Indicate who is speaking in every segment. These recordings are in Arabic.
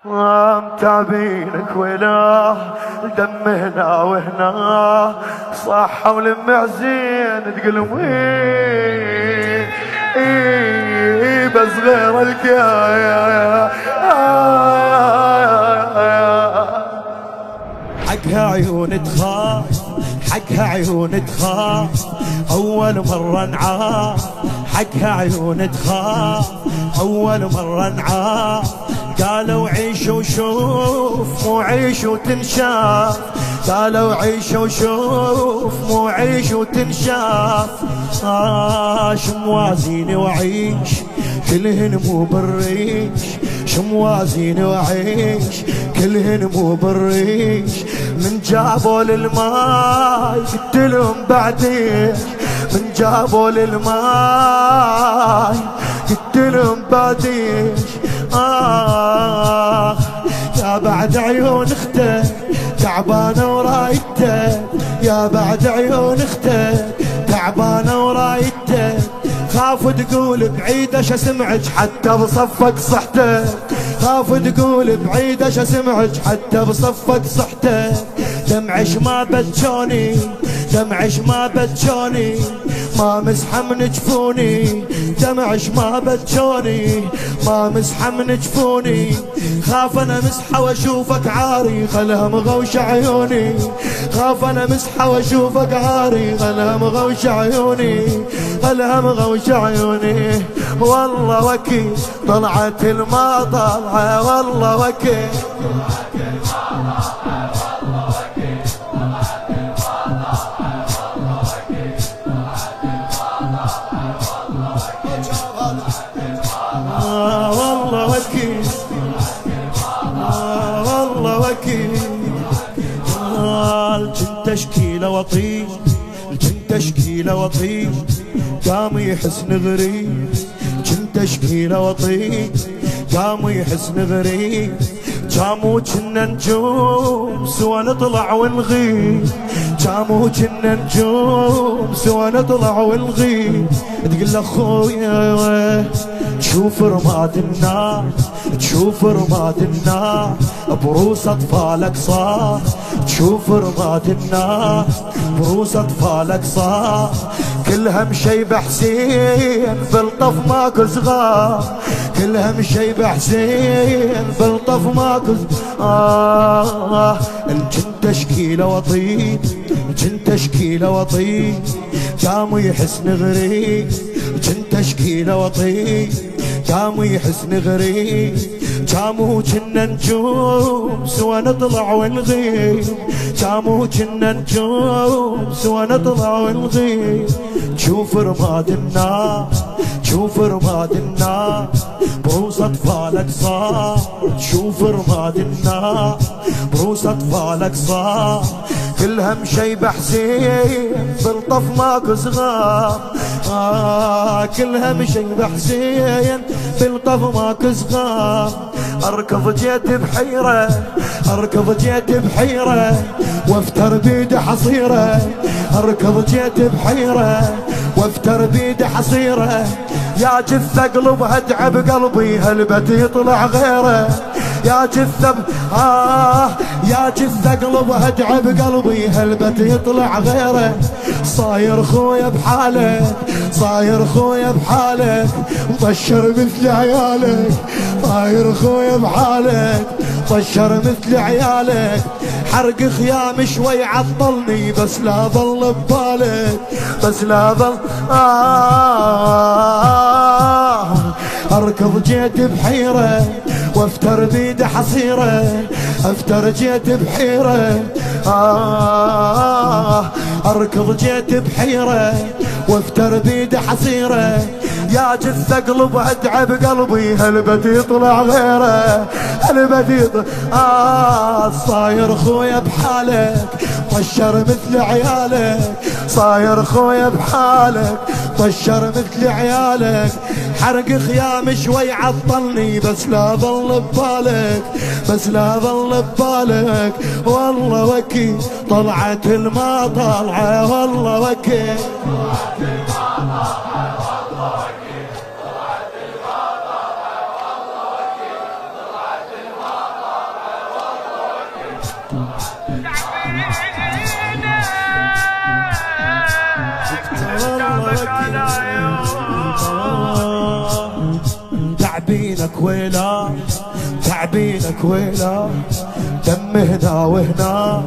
Speaker 1: متابينك ولا الدم هنا وهنا صح والمعزين تقول وين بس غير الكايا
Speaker 2: حقها عيون تخاف حقها عيون تخاف أول مرة نعاف حقها عيون تخاف أول مرة نعاف قالوا عيش وشوف مو عيش وتنشاف قالوا عيش وشوف مو عيش وتنشاف شموازيني وعيش كلهن مو بالريش شموازيني وعيش كلهن مو بالريش من جابوا للماي قلتلهم بعديش من جابوا للماي قلتلهم بعديش يا بعد عيون اختك تعبانة ورايتك يا بعد عيون اختك تعبانة ورايتك خاف تقول بعيدة شا سمعك حتى بصفك صحتك خاف تقول بعيدة شا سمعك حتى بصفك صحتك دمعش ما بتشوني دمعش ما بتشوني ما مسحة من جفوني دمعش ما بتشوني ما مسحة من جفوني خاف انا مسحة واشوفك عاري خلها مغوش عيوني خاف انا مسحة واشوفك عاري خلها مغوش عيوني خلها مغوش عيوني والله وكيل طلعت الما طالعة والله وكيل والله وكيل والله وكيل الجن تشكيله وطيش الجن تشكيله وطيش قام يحس نغري الجن تشكيله وطيش قام يحس نغري جامو جنا نجوم سوا نطلع ونغيب جامو جنا نجوم سوا نطلع ونغيب تقول له خويا تشوف رماد النار تشوف رماد النار بروس اطفالك صار تشوف رماد النار بروس اطفالك صار كلها مشيبة حسين بالطف ماكو صغار كلها مشيبة حسين بالطف ماكو الجن تشكيله وطيب الجن تشكيله وطيب قام يحس نغري الجن تشكيله وطيب قام يحس نغري جامو جنا نجوم سوا نطلع ونغيب جامو جنا نجوم سوا نطلع ونغيب تشوف رماد النار تشوف رماد النار بروس اطفالك صار تشوف رماد النار بروس اطفالك صار كلها مشيبة حسين بالطف ماكو صغار كلها مشيبة حسين بالطف ماكو صغار اركض جيت بحيرة اركض جيت بحيرة وافتر بيد حصيرة اركض جيت بحيرة وافتر بيد حصيرة يا جثة قلبها تعب قلبي هلبت يطلع غيره يا جثة يا جثة قلبها تعب قلبي هلبت يطلع غيره صاير خويا بحالك صاير خويا بحالك مطشر مثل عيالك صاير خويا بحالك طشر مثل عيالك حرق خيام شوي عطلني بس لا ظل ببالك بس لا ظل اركض جيت بحيرة وافتر بيد حصيرة افتر جيت بحيرة اركض جيت بحيرة وافتر بيد حصيرة يا جثة قلبها تعب قلبي هلبت يطلع غيره هلبت يطلع صاير خويا بحالك طشر مثل عيالك صاير خويا بحالك طشر مثل عيالك حرق خيام شوي عطلني بس لا ظل ببالك بس لا ظل ببالك والله وكيل طلعت الما طالعة والله وكيل تعبينك ويلا تعبينك ويلا دم هنا وهنا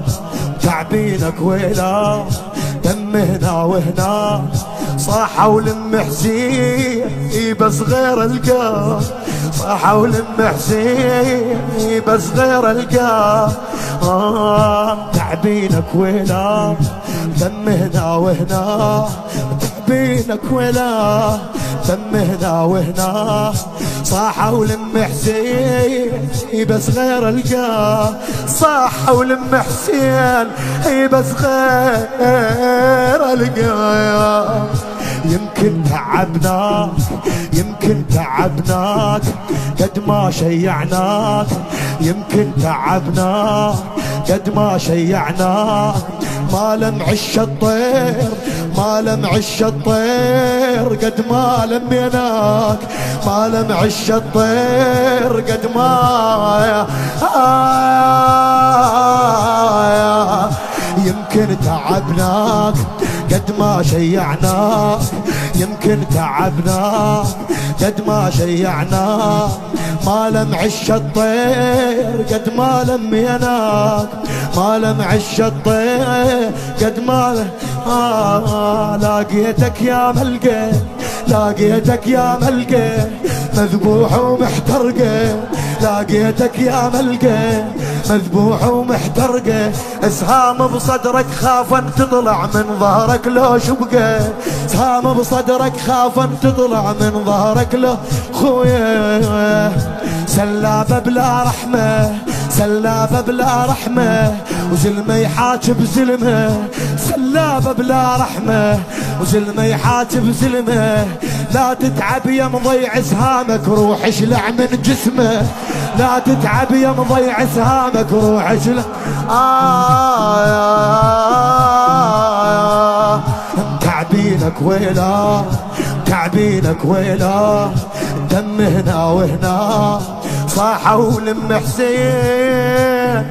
Speaker 2: تعبينك ويلا دم هنا وهنا صاحة ولم حزين بس غير القاه صاحة ولم حزين بس غير القاه تعبينك ويلا دم هنا وهنا تعبينك ويلا دم هنا وهنا صاحة ولم حسين بس غير القاه صاحة ولم حسين بس غير القاه يمكن تعبناك يمكن تعبناك قد ما شيعناك يمكن تعبناك قد ما شيعناك ما لم عش الطير ما لم عش الطير قد ما لميناك ما لم عش الطير قد ما يمكن تعبناك قد ما شيعناك يمكن تعبناك قد ما شيعناك ما لم عش الطير قد ما لميناك ما لم عش الطير قد ما لاقيتك يا ملقى لاقيتك يا ملقى مذبوح ومحترقة لاقيتك يا ملقى مذبوح ومحترقة اسهام بصدرك خاف ان تطلع من ظهرك لو شبقة اسهام بصدرك خاف ان تطلع من ظهرك لو خويا سلابة بلا رحمة سلابة بلا رحمة وزلمة يحاج بزلمة سلابة بلا رحمة وزلمة يحاج بزلمة لا تتعب يا مضيع سهامك روح اشلع من جسمه لا تتعب يا مضيع سهامك روح اشلع تعبينك ويلا تعبينك ويلا دم هنا وهنا صاحة ولم حسين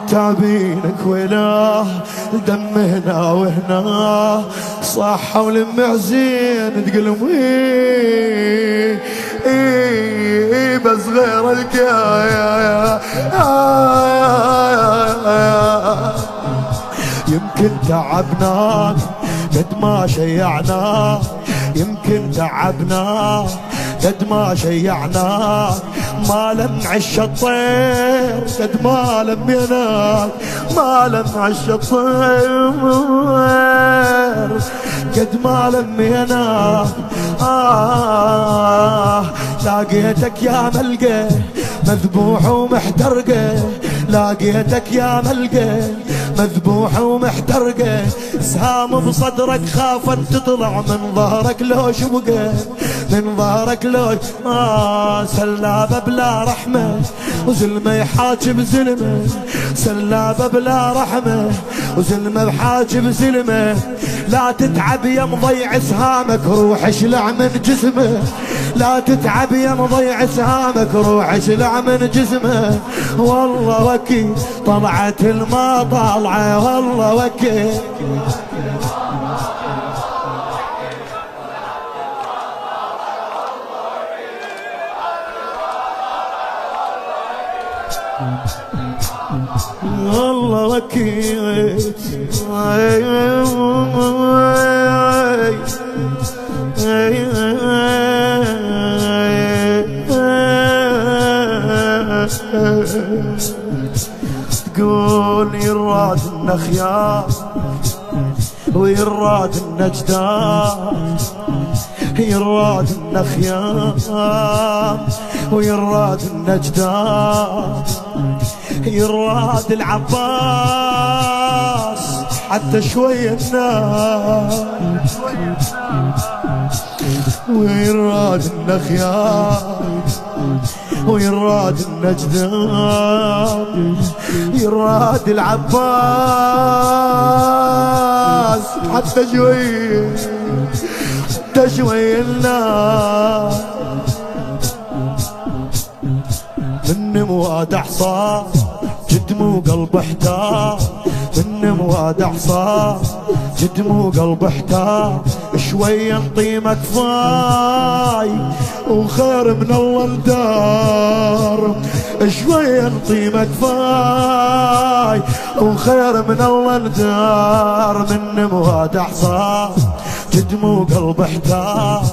Speaker 2: تعبينك ويلا دم هنا وهنا صاحة ولم حسين تقلم بس غير الكايا يمكن تعبناك قد ما شيعناك يمكن تعبناك قد ما شيعناك ما لم عش الطير قد ما لميناك ما لم عش الطير قد ما لميناك لاقيتك يا ملقى مذبوح ومحترقة لاقيتك يا ملقى مذبوح ومحترقة سهام بصدرك خاف ان تطلع من ظهرك لو شبقة من ظهرك لو سلابة بلا رحمة وزلمة يحاج بزلمة سلابة بلا رحمة وزلمة بحاج بزلمة لا تتعب يا مضيع سهامك روح اشلع من جسمه لا تتعب يا مضيع سهامك روح اشلع من جسمه والله وكيل طلعت الما طالعه والله وكيل والله وكيل تقول يراد النخيار ويراد النجدان يراد النخيار ويراد النجدان يراد العباس حتى شوية النار ويراد النخيار ويراد النجدان يراد العباس الناس حتى شوية حتى شوية الناس من مواد حصى جد مو قلب احتار من مواد حصى جد مو قلب احتار شوية نطيمة كفاي وخير من الله ندار شوية نطيمة كفاي وخير من الله ندار من مواد حصى جد مو قلب احتار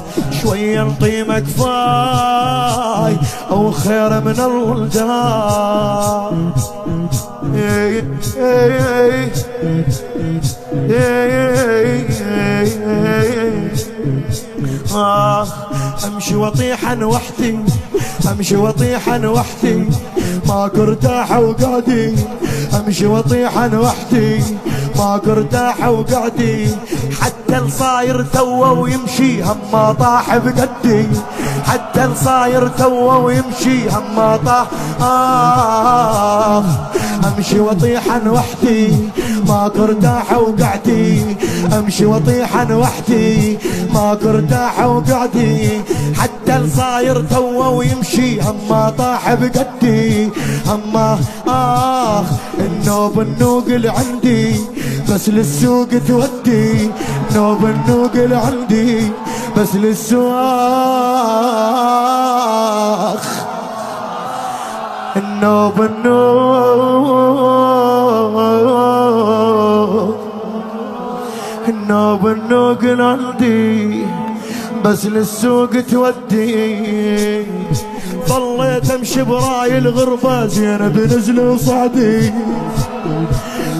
Speaker 2: شوية نطيمة كفاي وخير من الله ندار امشي واطيح انا وحدي امشي واطيح انا وحدي ماكو ارتاح وقعدي امشي واطيح انا وحدي ماكو ارتاح وقعدي حتى الصاير توا ويمشي هم ما طاح بقدي حتى الصاير توا ويمشي هم ما طاح امشي واطيح انا وحدي ماكو ارتاح وقعدي امشي واطيح انا وحدي ماكو ارتاح وقعدي حتى الصاير توا ويمشي هم ما طاح بقدي هم النوب النوقل عندي بس للسوق تودي النوب النوقل عندي بس للسواخ النوب النوب النوقل عندي بس للسوق تودي ظليت امشي براي الغربة زينب نزل وصعدي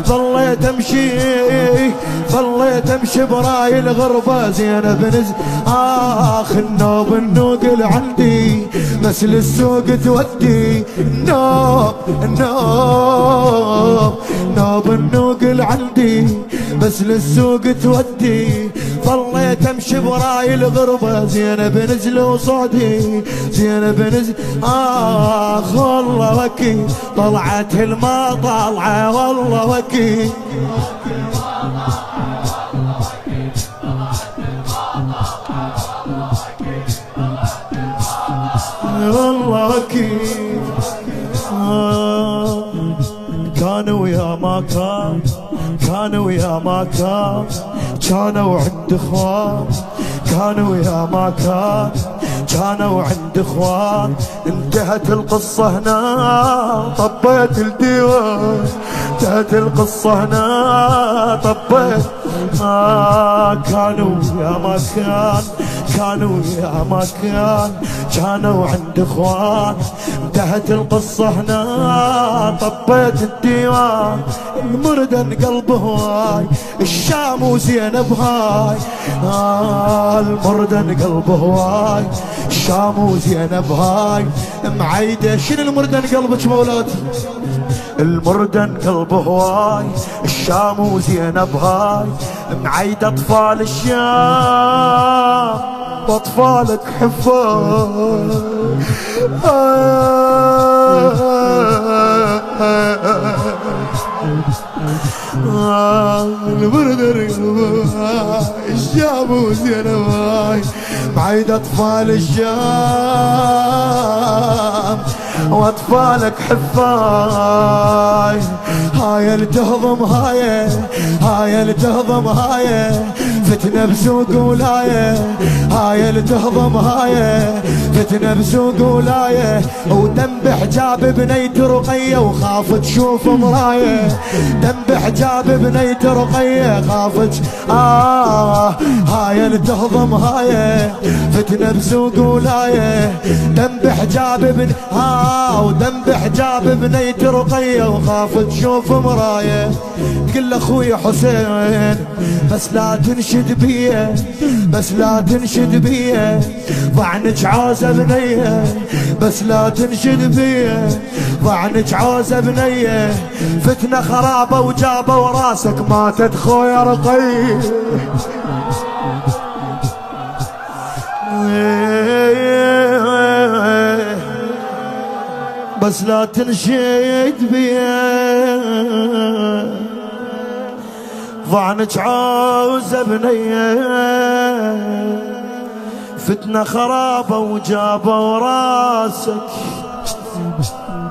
Speaker 2: ظليت امشي براي الغربة زينب نزل النوب النوقل عندي بس للسوق تودي النوب النوقل عندي بس للسوق تودي ظليت امشي براي الغربة زينب نزل وصعدي زينب نزل والله وكيل طلعت الما طالعة والله وكيل والله وكيل كانوا يا ما كان كانوا يا ما كان كانوا عند اخوان كانوا يا ما كان كانوا عند اخوان انتهت القصة هنا طبيت الديوان انتهت القصة هنا طبيت كانوا يا ما كان كانوا يا ما كان كانوا عند اخوان انتهت القصة هنا طبيت الديوان المردن قلبه هواي الشام وزينب هاي المردن قلبه هواي الشام وزينب هاي معيدة شنو المردن قلبك مولاتي المردن قلبه هواي الشام وزينب هاي معيدة اطفال الشام واطفالك حفاظ المردن الشام وزينب هاي معيد اطفال الشام واطفالك حفاي هاي اللي تهضم هاي اللي تهضم هاي فتنة بسوق ولاية هاي اللي تهضم هاي فتنة بسوق ولاية ودم بحجاب بنيت رقية وخاف تشوف مراية دم بحجاب بنيت رقية خافت هاي اللي تهضم هاي فتنة بسوق ولاية دم بحجاب ودم بحجاب بنيت رقية وخاف تشوف مراية تقول اخوي حسين بس لا تنشد بيه بس لا تنشد بيه ضعنك عوزة بنيه بس لا تنشد بيه ضعنك عوزة بنيه فتنة خرابة وجابة وراسك ماتت خويا رقي بس لا تنشد بيه ضعنك عوزة بنية فتنة خرابة وجابوا راسك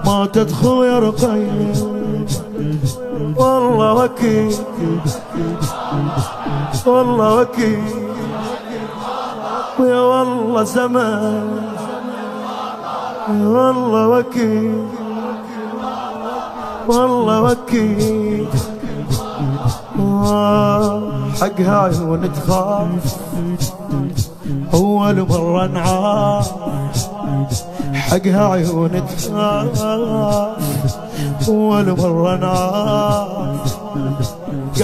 Speaker 2: ماتت خويا رقية والله وكيل والله وكيل ويا والله زمان والله وكيل والله وكيل حقها عيون تخاف أول مرة نعاف حقها عيون تخاف أول مرة نعاف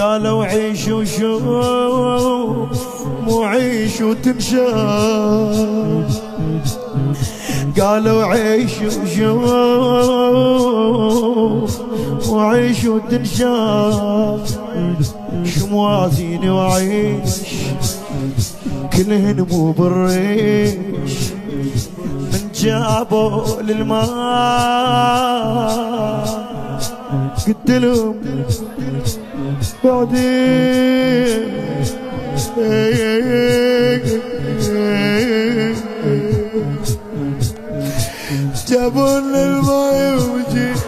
Speaker 2: قالوا عيش وشوف مو عيش وتنشاف قالوا عيش وشوف وعيش وتنشاف شموازيني وعيش كلهن مو بالريش من جابوا للماء قلت لهم بعدين جابوا للماء وجيت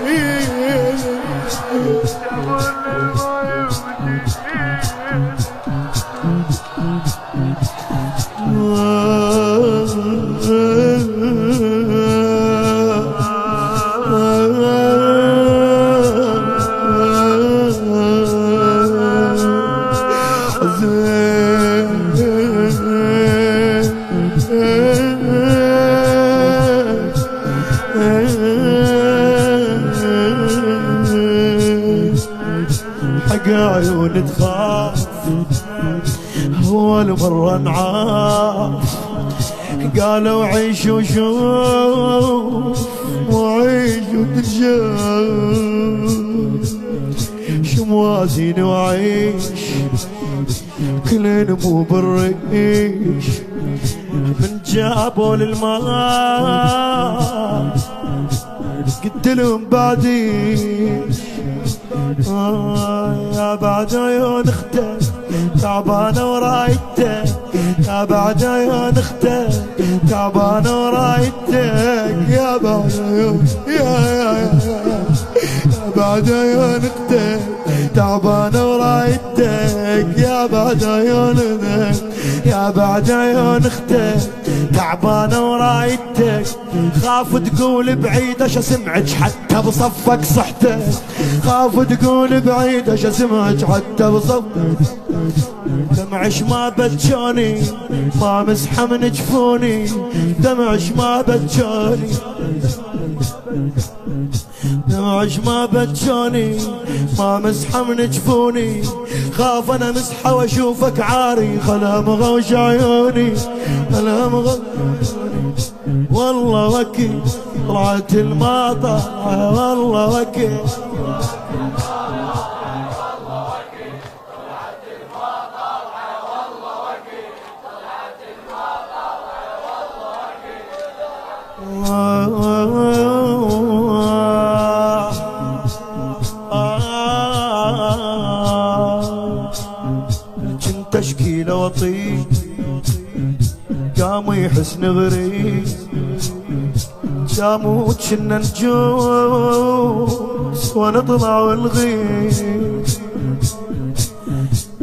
Speaker 2: حق عيون تخاف أول مرة نعاف قالوا عيش وشوف وعيش وتنشاف شموازين وعيش كلين مو بالريش من جابوا للماء قلت لهم بعدين يا بعد عيون اختك تعبانة ورايتك يا بعد عيون اختك تعبانة ورايتك يا بعد عيون يا بعد عيون اختك تعبانة ورايتك يا بعد عيونك يا بعد عيون اختك تعبانة ورايتك خاف تقول بعيد اش اسمعك حتى بصفك صحتك خاف تقول بعيد اش اسمعك حتى بصفك دمعش ما بتشوني ما مسحة من جفوني دمعش ما بتشوني دمعش ما بتشوني ما مسحة من جفوني خاف انا مسحة واشوفك عاري خلا مغوش عيوني خلا مغوش والله وكيل طلعت المطر والله وكيل كنت تشكيله وطيب قاموا يحسن غريب قاموا كنا نجوس ونطلع والغيب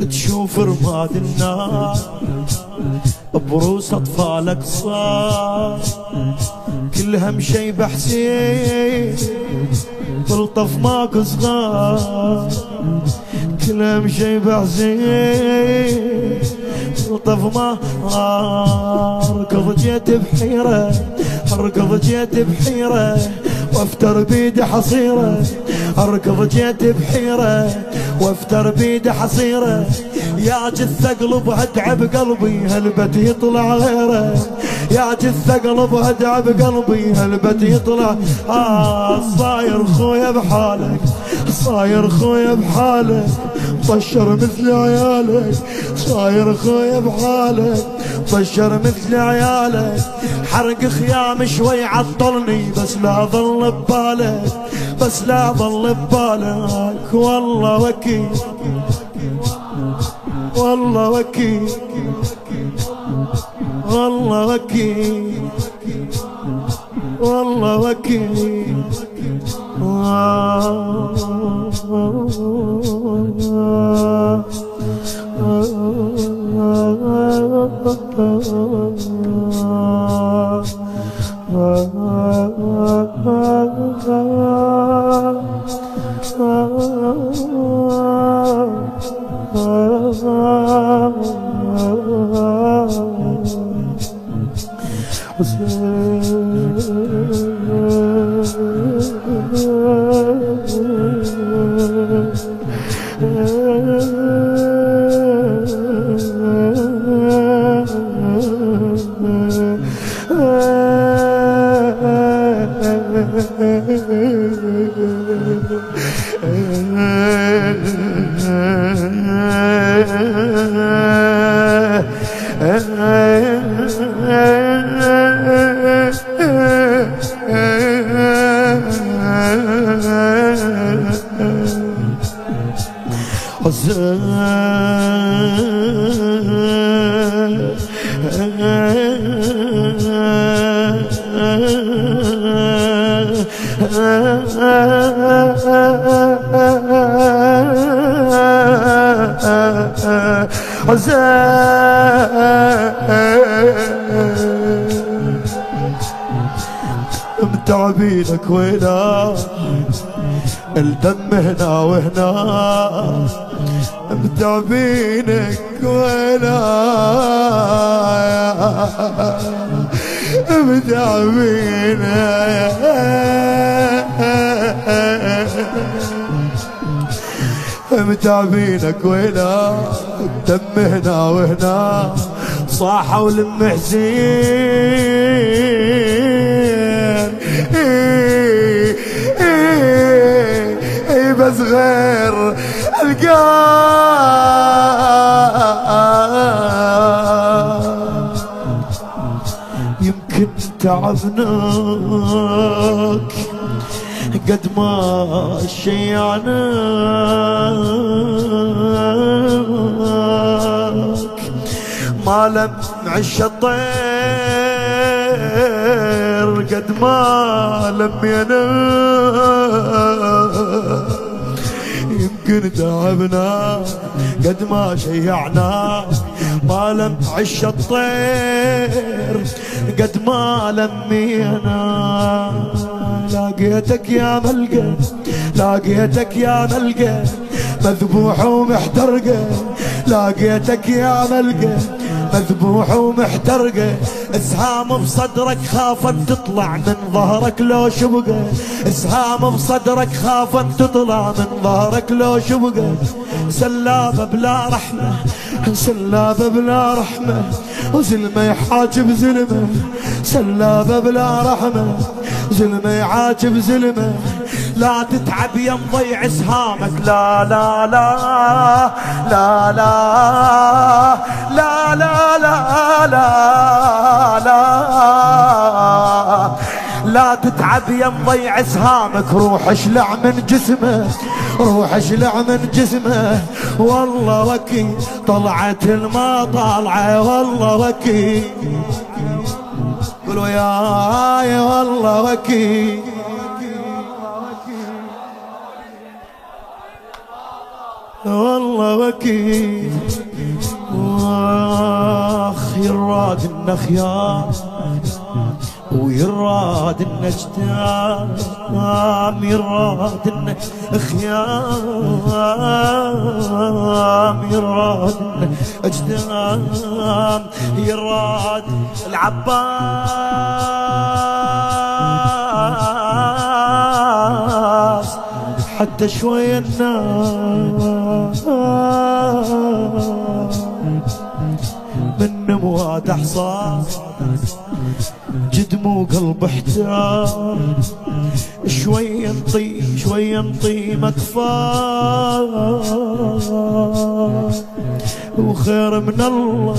Speaker 2: تشوف رماد النار بروس اطفالك صار كلها مشيبة حسين بلطف ماكو صغار كلها مشيبة حسين بلطف ما اركض جيت بحيرة اركض جيت بحيرة وافتر بيدي حصيرة اركض جيت بحيرة وافتر بيدي حصيرة يا جثة قلبها اتعب قلبي هلبت يطلع غيره يا جثة قلبها اتعب قلبي هلبت يطلع صاير خويا بحالك صاير خويا بحالك طشر مثل عيالك صاير خويا بحالك طشر مثل عيالك حرق خيام شوي عطلني بس لا ظل ببالك بس لا ظل ببالك والله وكيل والله وكيل والله وكيل والله وكيل متعبينك وينا الدم هنا وهنا متعبينك وينا متعبينك وينا الدم هنا وهنا صاحوا لم حزين بس غير يمكن تعبناك قد ما شيعناك ما لم عش الطير قد ما لم ينام يمكن تعبنا قد ما شيعنا ما لم عش الطير قد ما لم ينام لاقيتك يا ملقى لاقيتك يا ملقى مذبوح ومحترقة لاقيتك يا ملقى مذبوح ومحترقة اسهام بصدرك خافت تطلع من ظهرك لو شبقة اسهام بصدرك خافت تطلع من ظهرك لو شبقة سلابة بلا رحمة سلابة بلا رحمة وزلمة يحاجب زلمة سلابة بلا رحمة زلمة يعاجب زلمة لا تتعب يا مضيع اسهامك لا لا لا لا لا لا لا لا لا لا تتعب يا مضيع اسهامك روح اشلع من جسمه روح اشلع من جسمه والله وكيل طلعت الما طالعه والله وكيل قولوا يا والله وكيل والله وكيل واخ يراد النخيام ويراد النجدام يراد النخيام يراد النجدام يراد العباس حتى شوية الناس من مواد احصاص جدم وقلب احتار شوية نطي شوية نطي مكفار وخير من الله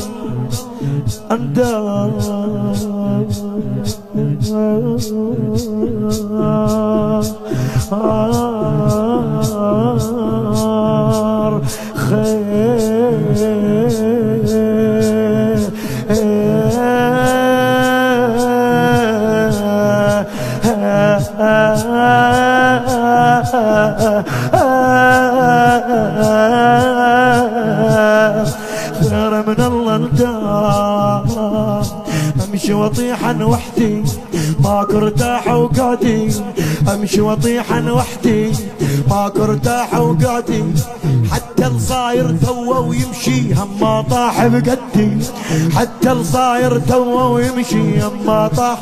Speaker 2: اندار خير خير من الله الدار. امشي واطيحا وحدي ماكو ارتاح وقعدي، امشي واطيحا وحدي ماكو ارتاح وقعدي، حتى الصاير توه ويمشي هم ما طاح بقدي، حتى الصاير توه ويمشي هم ما طاح.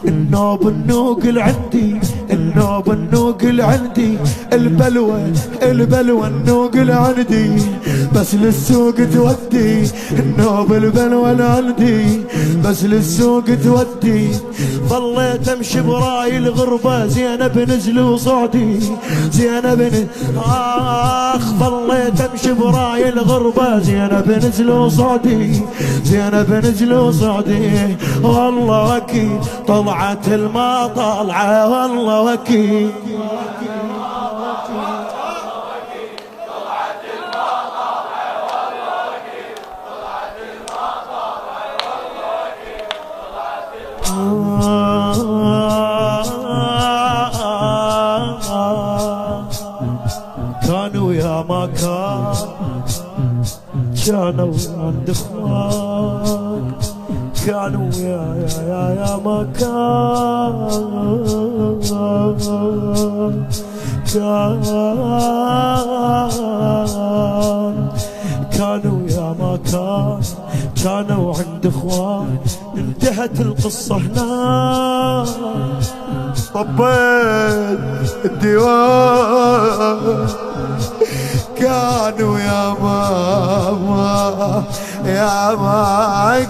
Speaker 2: النوب النوق العندي، النوب النوق العندي، البلوى البلوى النوق العندي، بس للسوق تودي. النوب البلوى العندي بس للسوق تودي. ظليت امشي براي الغربة زينب نزل وصعدي، زينب ظليت امشي براي الغربة زينب نزل وصعدي، زينب نزل وصعدي. والله اكيد طلعت الما طالعة، والله اكيد كانوا يا ما كانوا عند اخوان، كانوا يا ما كانوا يا ما كانوا عند اخوان. انتهت القصة هنا،
Speaker 1: طبيت الديوان. كانوا يا ماما يا ما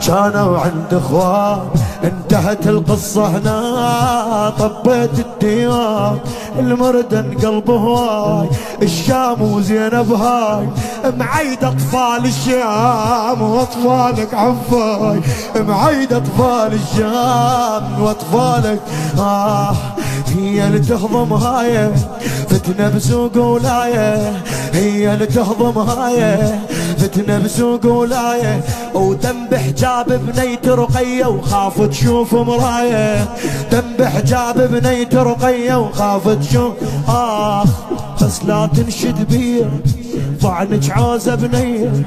Speaker 1: كانوا عند اخوان. انتهت القصة هنا، طبيت الديوان. المردن قلبه هواي الشام وزينب هاي، معيد اطفال الشام واطفالك عفاي، معيد اطفال الشام واطفالك. هي اللي تهضم هاي فتنة بسوق ولاية، هي اللي تهضم هاي فتنة بسوق ولاية. ودم بحجاب بنيت رقية وخاف تشوف مراية، دم بحجاب بنيت رقية وخاف تشوف. بس لا تنشد بيه ضعنك عوزة بنية،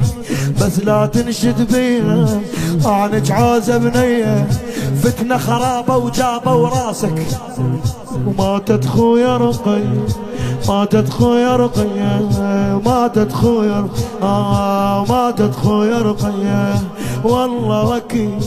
Speaker 1: بس لا تنشد بيه ضعنك عوزة بنية. فتنة خرابة وجابوا راسك وماتت خويا رقية، ماتت خويا رقية، ماتت خويا ماتت خويا رقية. والله اكيد